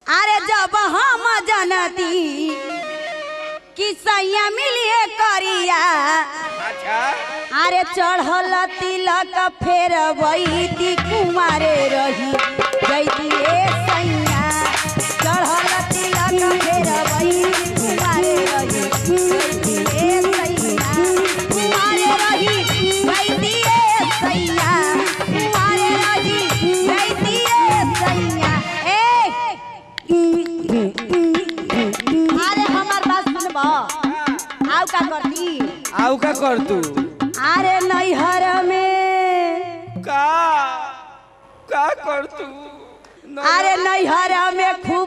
अरे जब हम जनती कि सैया मिलिए करिया अच्छा अरे चढ़ल तिलक फेर वही कुमारे रही जैती सैया चढ़ल तिलक फेर वही कुमारे रही जैती सैया कुमारे रही जैती सैया कुमारे रही जैती सैया अरे हमार बात सुनबा आउ का करती आउ का कर तू अरे नैहर में का कर तू अरे नैहर में खूब